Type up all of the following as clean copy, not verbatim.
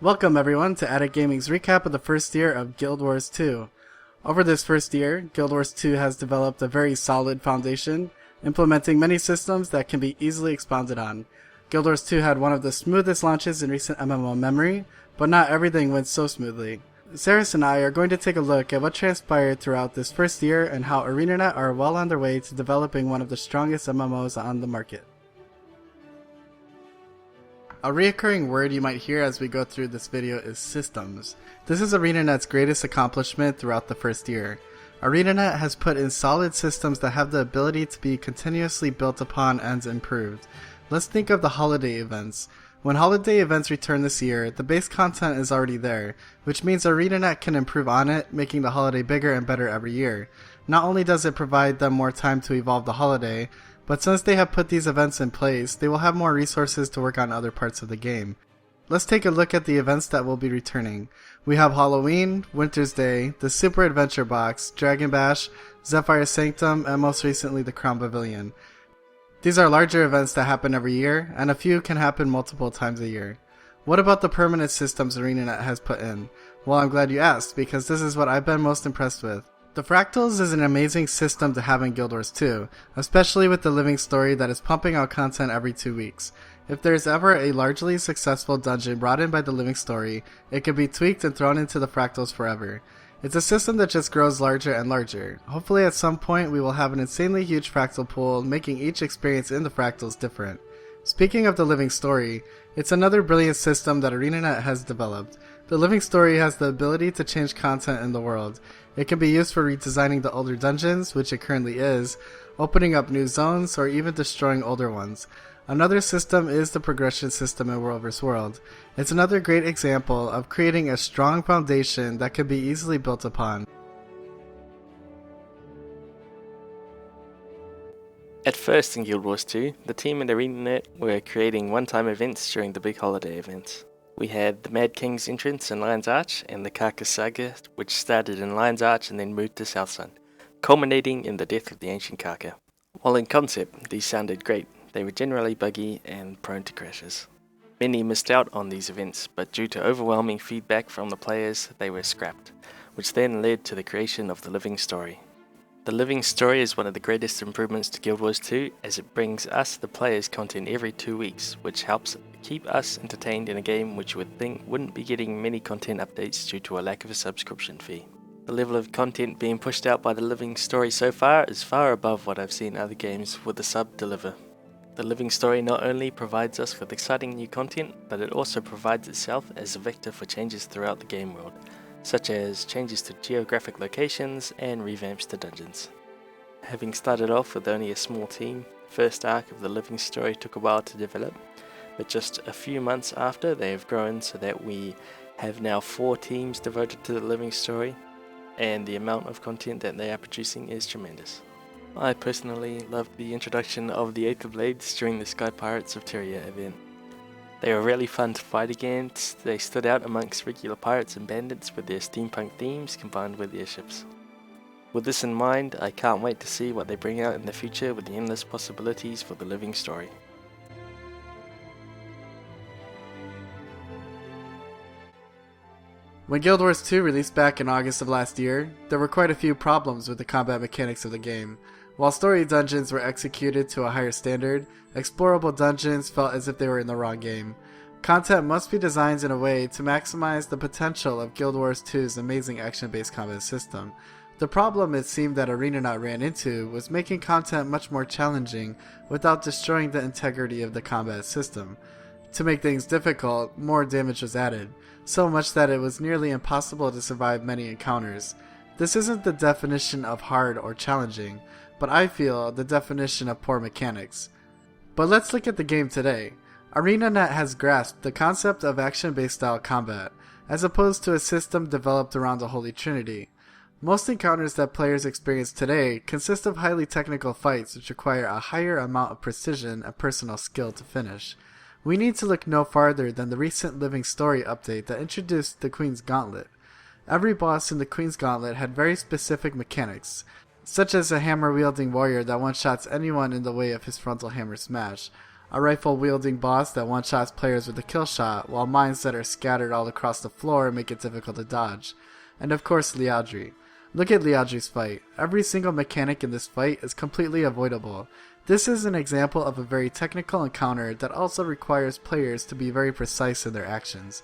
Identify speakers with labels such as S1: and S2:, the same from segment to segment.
S1: Welcome everyone to Addict Gaming's recap of the first year of Guild Wars 2. Over this first year, Guild Wars 2 has developed a very solid foundation, implementing many systems that can be easily expounded on. Guild Wars 2 had one of the smoothest launches in recent MMO memory, but not everything went so smoothly. Seras and I are going to take a look at what transpired throughout this first year and how ArenaNet are well on their way to developing one of the strongest MMOs on the market. A reoccurring word you might hear as we go through this video is systems. This is ArenaNet's greatest accomplishment throughout the first year. ArenaNet has put in solid systems that have the ability to be continuously built upon and improved. Let's think of the holiday events. When holiday events return this year, the base content is already there, which means ArenaNet can improve on it, making the holiday bigger and better every year. Not only does it provide them more time to evolve the holiday, but since they have put these events in place, they will have more resources to work on other parts of the game. Let's take a look at the events that will be returning. We have Halloween, Winter's Day, the Super Adventure Box, Dragon Bash, Zephyr Sanctum, and most recently the Crown Pavilion. These are larger events that happen every year, and a few can happen multiple times a year. What about the permanent systems ArenaNet has put in? Well, I'm glad you asked, because this is what I've been most impressed with. The fractals is an amazing system to have in Guild Wars 2, especially with the living story that is pumping out content every 2 weeks. If there is ever a largely successful dungeon brought in by the living story, it can be tweaked and thrown into the fractals forever. It's a system that just grows larger and larger. Hopefully at some point we will have an insanely huge fractal pool, making each experience in the fractals different. Speaking of the living story, it's another brilliant system that ArenaNet has developed. The living story has the ability to change content in the world. It can be used for redesigning the older dungeons, which it currently is, opening up new zones, or even destroying older ones. Another system is the progression system in World vs. World. It's another great example of creating a strong foundation that can be easily built upon.
S2: At first in Guild Wars 2, the team at ArenaNet were creating one-time events during the big holiday events. We had the Mad King's entrance in Lion's Arch and the Carcass Saga, which started in Lion's Arch and then moved to Southsun, culminating in the death of the ancient Carca. While in concept, these sounded great, they were generally buggy and prone to crashes. Many missed out on these events, but due to overwhelming feedback from the players, they were scrapped, which then led to the creation of the Living Story. The Living Story is one of the greatest improvements to Guild Wars 2 as it brings us the players content every 2 weeks, which helps keep us entertained in a game which you would think wouldn't be getting many content updates due to a lack of a subscription fee. The level of content being pushed out by the Living Story so far is far above what I've seen other games with the sub deliver. The Living Story not only provides us with exciting new content, but it also provides itself as a vector for changes throughout the game world, such as changes to geographic locations and revamps to dungeons. Having started off with only a small team, the first arc of the Living Story took a while to develop, but just a few months after they have grown so that we have now 4 teams devoted to the Living Story, and the amount of content that they are producing is tremendous. I personally loved the introduction of the Aether Blades during the Sky Pirates of Tyria event. They were really fun to fight against. They stood out amongst regular pirates and bandits with their steampunk themes combined with their ships. With this in mind, I can't wait to see what they bring out in the future with the endless possibilities for the Living Story.
S1: When Guild Wars 2 released back in August of last year, there were quite a few problems with the combat mechanics of the game. While story dungeons were executed to a higher standard, explorable dungeons felt as if they were in the wrong game. Content must be designed in a way to maximize the potential of Guild Wars 2's amazing action-based combat system. The problem it seemed that ArenaNet ran into was making content much more challenging without destroying the integrity of the combat system. To make things difficult, more damage was added, so much that it was nearly impossible to survive many encounters. This isn't the definition of hard or challenging, but I feel the definition of poor mechanics. But let's look at the game today. ArenaNet has grasped the concept of action-based style combat, as opposed to a system developed around the Holy Trinity. Most encounters that players experience today consist of highly technical fights which require a higher amount of precision and personal skill to finish. We need to look no farther than the recent Living Story update that introduced the Queen's Gauntlet. Every boss in the Queen's Gauntlet had very specific mechanics, such as a hammer-wielding warrior that one-shots anyone in the way of his frontal hammer smash. a rifle-wielding boss that one-shots players with a kill shot, while mines that are scattered all across the floor make it difficult to dodge. And of course, Liadri. Look at Liadri's fight. Every single mechanic in this fight is completely avoidable. This is an example of a very technical encounter that also requires players to be very precise in their actions.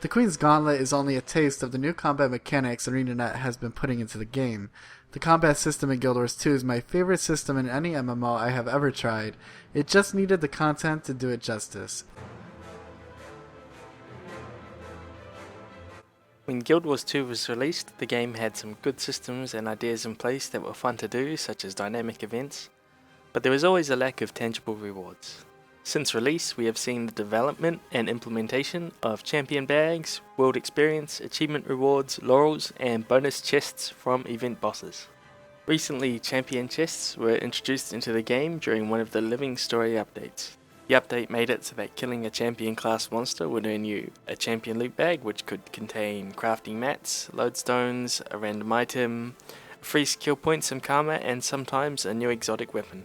S1: The Queen's Gauntlet is only a taste of the new combat mechanics ArenaNet has been putting into the game. The combat system in Guild Wars 2 is my favorite system in any MMO I have ever tried. It just needed the content to do it justice.
S2: When Guild Wars 2 was released, the game had some good systems and ideas in place that were fun to do, such as dynamic events, but there was always a lack of tangible rewards. Since release, we have seen the development and implementation of champion bags, world experience, achievement rewards, laurels, and bonus chests from event bosses. Recently, champion chests were introduced into the game during one of the Living Story updates. The update made it so that killing a champion class monster would earn you a champion loot bag, which could contain crafting mats, lodestones, a random item, free skill points, some karma, and sometimes a new exotic weapon.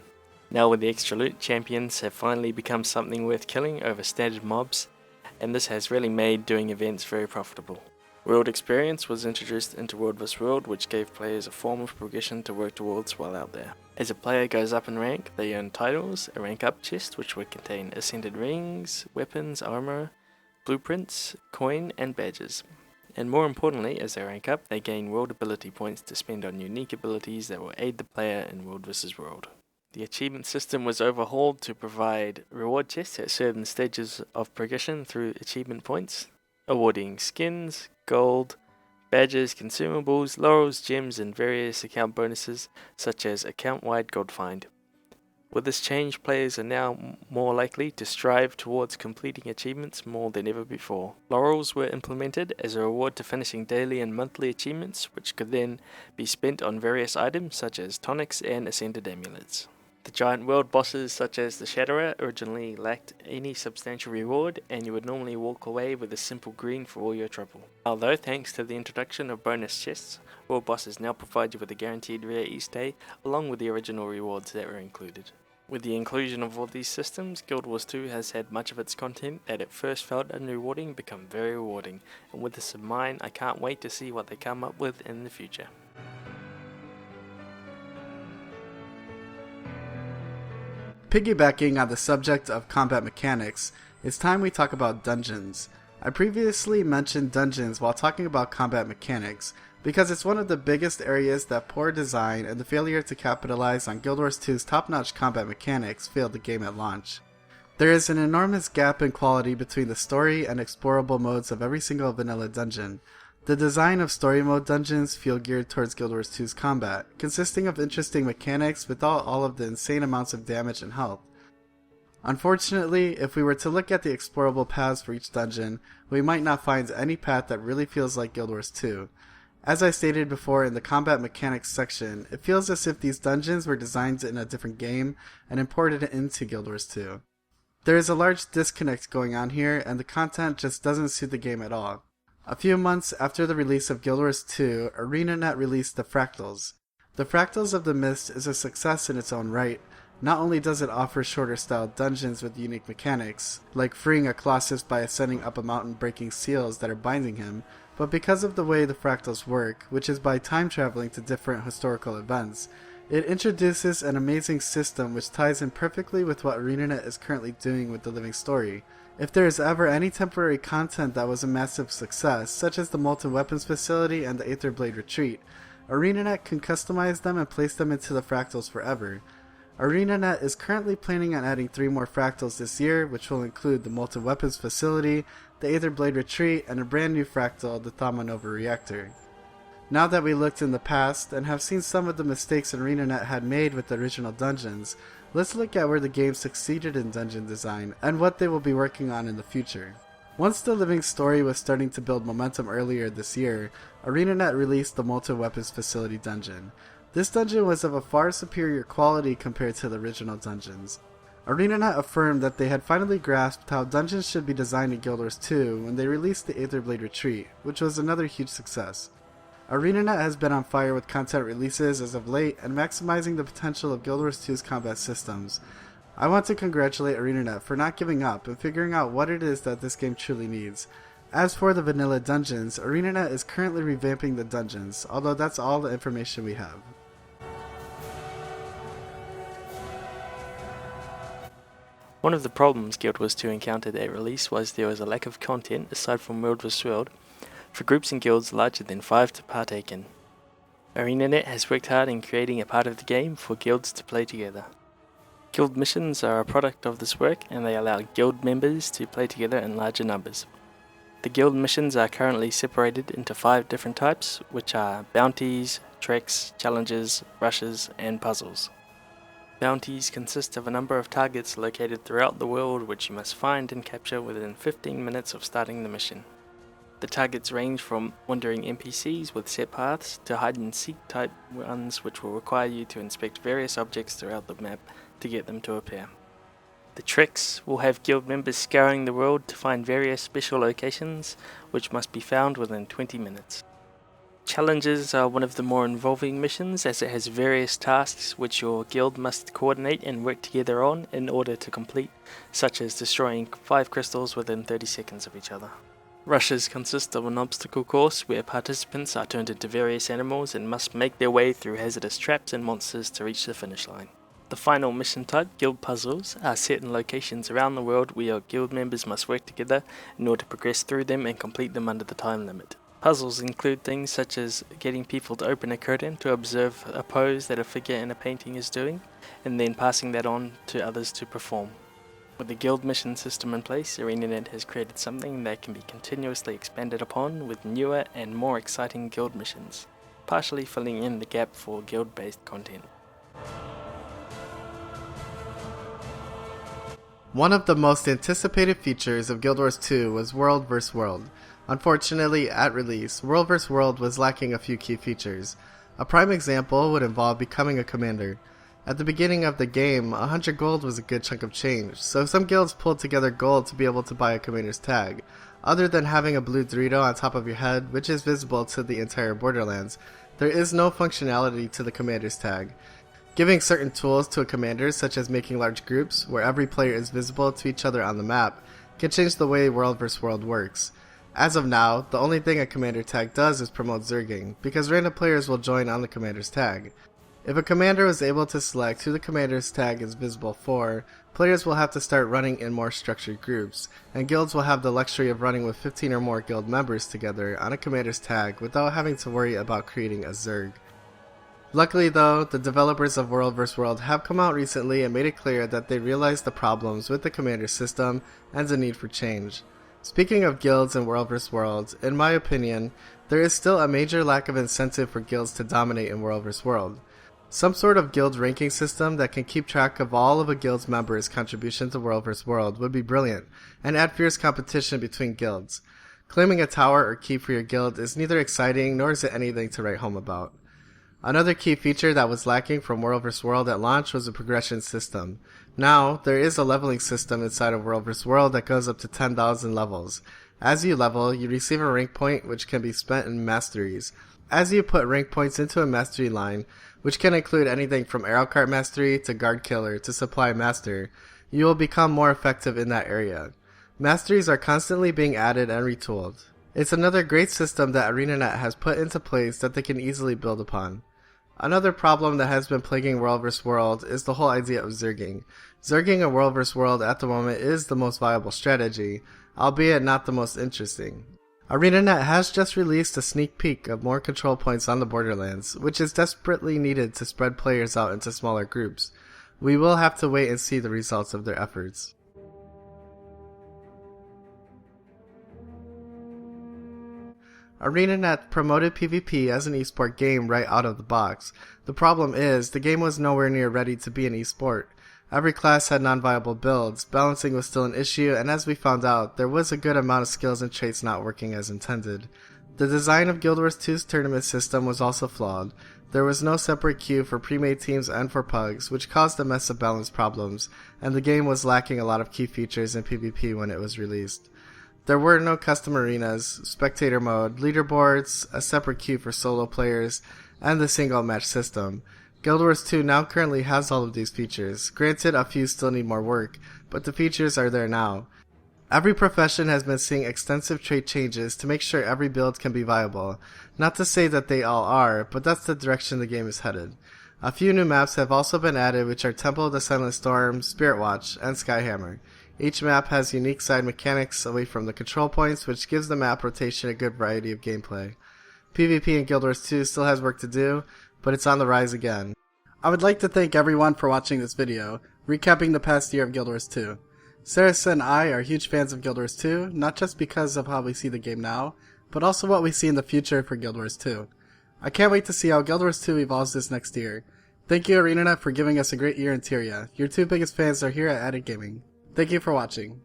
S2: Now with the extra loot, champions have finally become something worth killing over standard mobs, and this has really made doing events very profitable. World experience was introduced into World vs World, which gave players a form of progression to work towards while out there. As a player goes up in rank, they earn titles, a rank up chest which would contain ascended rings, weapons, armor, blueprints, coin, and badges. And more importantly, as they rank up, they gain world ability points to spend on unique abilities that will aid the player in World vs World. The achievement system was overhauled to provide reward chests at certain stages of progression through achievement points, awarding skins, gold, badges, consumables, laurels, gems, and various account bonuses such as account-wide gold find. With this change, players are now more likely to strive towards completing achievements more than ever before. Laurels were implemented as a reward to finishing daily and monthly achievements, which could then be spent on various items such as tonics and ascended amulets. The giant world bosses such as the Shatterer originally lacked any substantial reward, and you would normally walk away with a simple green for all your trouble. Although thanks to the introduction of bonus chests, world bosses now provide you with a guaranteed rare each day along with the original rewards that were included. With the inclusion of all these systems, Guild Wars 2 has had much of its content that at first felt unrewarding become very rewarding, and with this in mind, I can't wait to see what they come up with in the future.
S1: Piggybacking on the subject of combat mechanics, it's time we talk about dungeons. I previously mentioned dungeons while talking about combat mechanics, because it's one of the biggest areas that poor design and the failure to capitalize on Guild Wars 2's top-notch combat mechanics failed the game at launch. There is an enormous gap in quality between the story and explorable modes of every single vanilla dungeon. The design of story mode dungeons feel geared towards Guild Wars 2's combat, consisting of interesting mechanics without all of the insane amounts of damage and health. Unfortunately, if we were to look at the explorable paths for each dungeon, we might not find any path that really feels like Guild Wars 2. As I stated before in the combat mechanics section, it feels as if these dungeons were designed in a different game and imported into Guild Wars 2. There is a large disconnect going on here, and the content just doesn't suit the game at all. A few months after the release of Guild Wars 2, ArenaNet released the Fractals. The Fractals of the Mist is a success in its own right. Not only does it offer shorter style dungeons with unique mechanics, like freeing a Colossus by ascending up a mountain breaking seals that are binding him, but because of the way the Fractals work, which is by time traveling to different historical events, it introduces an amazing system which ties in perfectly with what ArenaNet is currently doing with the Living Story. If there is ever any temporary content that was a massive success, such as the Molten Weapons Facility and the Aether Blade Retreat, ArenaNet can customize them and place them into the Fractals forever. ArenaNet is currently planning on adding 3 more Fractals this year, which will include the Molten Weapons Facility, the Aether Blade Retreat, and a brand new Fractal, the Thermonova Reactor. Now that we looked in the past and have seen some of the mistakes ArenaNet had made with the original dungeons, let's look at where the game succeeded in dungeon design and what they will be working on in the future. Once the Living Story was starting to build momentum earlier this year, ArenaNet released the Molten Weapons Facility dungeon. This dungeon was of a far superior quality compared to the original dungeons. ArenaNet affirmed that they had finally grasped how dungeons should be designed in Guild Wars 2 when they released the Aether Blade Retreat, which was another huge success. ArenaNet has been on fire with content releases as of late and maximizing the potential of Guild Wars 2's combat systems. I want to congratulate ArenaNet for not giving up and figuring out what it is that this game truly needs. As for the vanilla dungeons, ArenaNet is currently revamping the dungeons, although that's all the information we have.
S2: One of the problems Guild Wars 2 encountered at release was there was a lack of content, aside from World vs. World, for groups and guilds larger than 5 to partake in. ArenaNet has worked hard in creating a part of the game for guilds to play together. Guild missions are a product of this work, and they allow guild members to play together in larger numbers. The guild missions are currently separated into 5 different types, which are bounties, treks, challenges, rushes, and puzzles. Bounties consist of a number of targets located throughout the world which you must find and capture within 15 minutes of starting the mission. The targets range from wandering NPCs with set paths to hide-and-seek type ones which will require you to inspect various objects throughout the map to get them to appear. The treks will have guild members scouring the world to find various special locations which must be found within 20 minutes. Challenges are one of the more involving missions, as it has various tasks which your guild must coordinate and work together on in order to complete, such as destroying 5 crystals within 30 seconds of each other. Rushes consist of an obstacle course where participants are turned into various animals and must make their way through hazardous traps and monsters to reach the finish line. The final mission type, guild puzzles, are set in locations around the world where your guild members must work together in order to progress through them and complete them under the time limit. Puzzles include things such as getting people to open a curtain to observe a pose that a figure in a painting is doing, and then passing that on to others to perform. With the guild mission system in place, ArenaNet has created something that can be continuously expanded upon with newer and more exciting guild missions, partially filling in the gap for guild-based content.
S1: One of the most anticipated features of Guild Wars 2 was World vs. World. Unfortunately, at release, World vs. World was lacking a few key features. A prime example would involve becoming a commander. At the beginning of the game, 100 gold was a good chunk of change, so some guilds pulled together gold to be able to buy a commander's tag. Other than having a blue Dorito on top of your head, which is visible to the entire Borderlands, there is no functionality to the commander's tag. Giving certain tools to a commander, such as making large groups, where every player is visible to each other on the map, can change the way World vs. World works. As of now, the only thing a commander tag does is promote zerging, because random players will join on the commander's tag. If a commander is able to select who the commander's tag is visible for, players will have to start running in more structured groups, and guilds will have the luxury of running with 15 or more guild members together on a commander's tag without having to worry about creating a zerg. Luckily though, the developers of World vs. World have come out recently and made it clear that they realized the problems with the commander system and the need for change. Speaking of guilds in World vs. World, in my opinion, there is still a major lack of incentive for guilds to dominate in World vs. World. Some sort of guild ranking system that can keep track of all of a guild's members' contribution to World vs. World would be brilliant, and add fierce competition between guilds. Claiming a tower or key for your guild is neither exciting nor is it anything to write home about. Another key feature that was lacking from World vs. World at launch was a progression system. Now, there is a leveling system inside of World vs. World that goes up to 10,000 levels. As you level, you receive a rank point which can be spent in masteries. As you put rank points into a mastery line, which can include anything from arrow cart mastery to guard killer to supply master, you will become more effective in that area. Masteries are constantly being added and retooled. It's another great system that ArenaNet has put into place that they can easily build upon. Another problem that has been plaguing World vs. World is the whole idea of zerging. Zerging in World vs. World at the moment is the most viable strategy, albeit not the most interesting. ArenaNet has just released a sneak peek of more control points on the Borderlands, which is desperately needed to spread players out into smaller groups. We will have to wait and see the results of their efforts. ArenaNet promoted PvP as an esport game right out of the box. The problem is, the game was nowhere near ready to be an esport. Every class had non-viable builds, balancing was still an issue, and as we found out, there was a good amount of skills and traits not working as intended. The design of Guild Wars 2's tournament system was also flawed. There was no separate queue for pre-made teams and for pugs, which caused a mess of balance problems, and the game was lacking a lot of key features in PvP when it was released. There were no custom arenas, spectator mode, leaderboards, a separate queue for solo players, and the single match system. Guild Wars 2 now currently has all of these features. Granted, a few still need more work, but the features are there now. Every profession has been seeing extensive trait changes to make sure every build can be viable. Not to say that they all are, but that's the direction the game is headed. A few new maps have also been added, which are Temple of the Silent Storm, Spirit Watch, and Skyhammer. Each map has unique side mechanics away from the control points, which gives the map rotation a good variety of gameplay. PvP in Guild Wars 2 still has work to do, but it's on the rise again. I would like to thank everyone for watching this video, recapping the past year of Guild Wars 2. Seras and I are huge fans of Guild Wars 2, not just because of how we see the game now, but also what we see in the future for Guild Wars 2. I can't wait to see how Guild Wars 2 evolves this next year. Thank you ArenaNet for giving us a great year in Tyria. Your two biggest fans are here at Added Gaming. Thank you for watching.